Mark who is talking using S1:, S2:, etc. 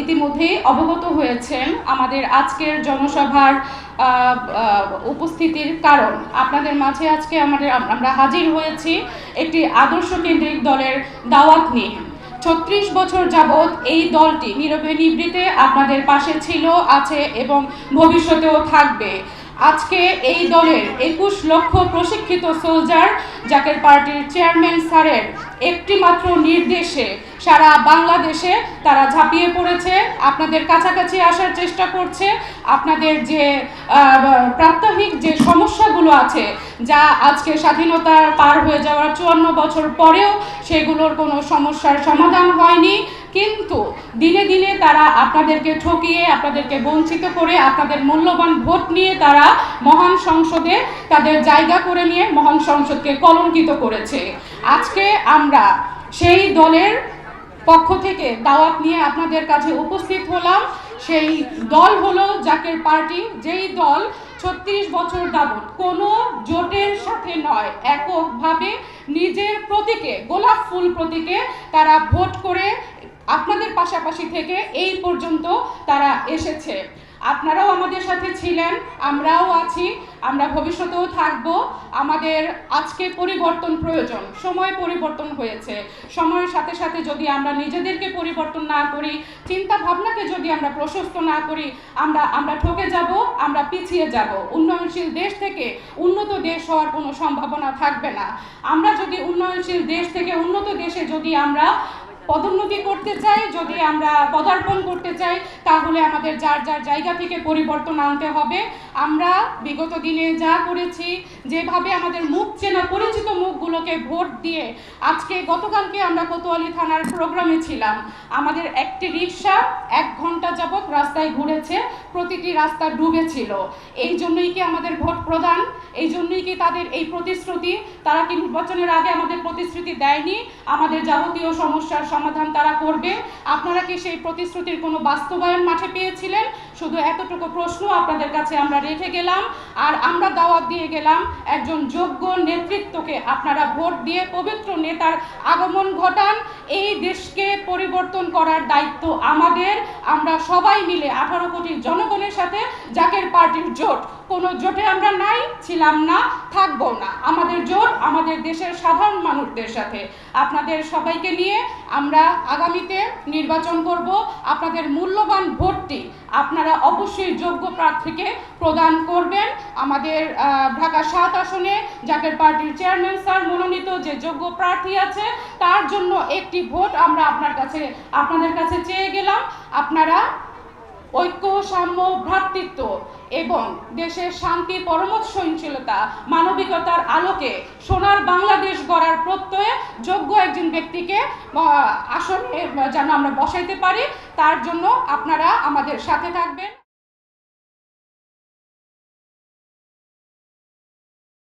S1: ইতিমধ্যেই অবগত হয়েছেন আমাদের আজকের জনসভার উপস্থিতির কারণ। আপনাদের মাঝে আজকে আমরা হাজির হয়েছি একটি আদর্শ কেন্দ্রিক দলের দাওয়াত নিয়ে। ৩৬ বছর যাবৎ এই দলটি নীরবে নিভৃতে আপনাদের পাশে ছিল, আছে এবং ভবিষ্যতেও থাকবে। আজকে এই দলের ২১ লক্ষ প্রশিক্ষিত সোলজার জাকের পার্টির চেয়ারম্যান স্যারের একটি মাত্র নির্দেশে সারা বাংলাদেশে তারা ঝাঁপিয়ে পড়েছে, আপনাদের কাছাকাছি আসার চেষ্টা করছে। আপনাদের যে প্রাত্যহিক যে সমস্যাগুলো আছে, যা আজকে স্বাধীনতার পার হয়ে যাওয়ার ৫৪ বছর পরেও সেগুলোর কোনো সমস্যার সমাধান হয়নি, কিন্তু দিনে দিনে তারা আপনাদেরকে ঠকিয়ে, আপনাদেরকে বঞ্চিত করে, আপনাদের মূল্যবান ভোট নিয়ে তারা মহান সংসদে তাদের জায়গা করে নিয়ে মহান সংসদকে কলঙ্কিত করেছে। আজকে আমরা সেই দলের পক্ষ থেকে দাওয়াত নিয়ে আপনাদের কাছে উপস্থিত হলাম। সেই দল হলো জাকের পার্টি, যেই দল ৩৬ বছর যাবৎ কোনো জোটের সাথে নয়, এককভাবে নিজের প্রতীকে, গোলাপ ফুল প্রতীকে তারা ভোট করে আপনাদের পাশাপাশি থেকে এই পর্যন্ত তারা এসেছে। আপনারাও আমাদের সাথে ছিলেন, আমরাও আছি, আমরা ভবিষ্যতেও থাকব। আমাদের আজকে পরিবর্তন প্রয়োজন, সময় পরিবর্তন হয়েছে। সময়ের সাথে সাথে যদি আমরা নিজেদেরকে পরিবর্তন না করি, চিন্তা ভাবনাকে যদি আমরা প্রশস্ত না করি, আমরা ঠকে যাব, আমরা পিছিয়ে যাব। উন্নয়নশীল দেশ থেকে উন্নত দেশ হওয়ার কোনো সম্ভাবনা থাকবে না। আমরা যদি উন্নয়নশীল দেশ থেকে উন্নত দেশে যদি আমরা পদোন্নতি করতে চাই, যদি আমরা পদার্পণ করতে চাই, তাহলে আমাদের যার যার জায়গা থেকে পরিবর্তন আনতে হবে। আমরা বিগত দিনে যা করেছি, যেভাবে আমাদের মুখ চেনা পরিচিত মুখগুলোকে ভোট দিয়ে, আজকে গতকালকে আমরা কোতোয়ালি থানার প্রোগ্রামে ছিলাম, আমাদের একটি রিক্সা ১ ঘন্টা যাবৎ রাস্তায় ঘুরেছে, প্রতিটি রাস্তা ডুবেছিল। এই জন্যই কি আমাদের ভোট প্রদান? এই জন্যই কি তাদের এই প্রতিশ্রুতি? তারা কি নির্বাচনের আগে আমাদের প্রতিশ্রুতি দেয়নি আমাদের যাবতীয় সমস্যার সমাধান তারা করবে? আপনারা কি সেই প্রতিশ্রুতির কোনো বাস্তবায়ন মাঠে পেয়েছিলেন? শুধু এতটুকু প্রশ্ন আপনাদের কাছে আমরা রেখে গেলাম। আর আমরা দাওয়াত দিয়ে গেলাম একজন যোগ্য নেতৃত্বকে আপনারা ভোট দিয়ে পবিত্র নেতার আগমন ঘটান। এই দেশকে পরিবর্তন করার দায়িত্ব আমাদের। আমরা সবাই মিলে 18 কোটি জনগণের সাথে জাকের পার্টির জোট, কোনো জোটে আমরা নাই, ছিলাম না, থাকবো না। আমাদের জোট আমাদের দেশের সাধারণ মানুষদের সাথে। আপনাদের সবাইকে নিয়ে আমরা আগামীতে নির্বাচন করব। আপনাদের মূল্যবান ভোটটি আপনারা অবশ্যই যোগ্য প্রার্থীকে প্রদান করবেন। আমাদের ঢাকা ৭ আসনে জাকের পার্টির চেয়ারম্যান স্যার মনোনীত যে যোগ্য প্রার্থী আছে, তার জন্য একটি ভোট আমরা আপনাদের কাছে চেয়ে গেলাম। আপনারা ঐক্য, সাম্য, ভ্রাতৃত্ব এবং দেশের শান্তি, পরমত সহনশীলতা, মানবিকতার আলোকে সোনার বাংলাদেশ গড়ার প্রত্যয়ে যোগ্য একজন ব্যক্তিকে আসনে যেন আমরা বসাইতে পারি, তার জন্য আপনারা আমাদের সাথে থাকবেন।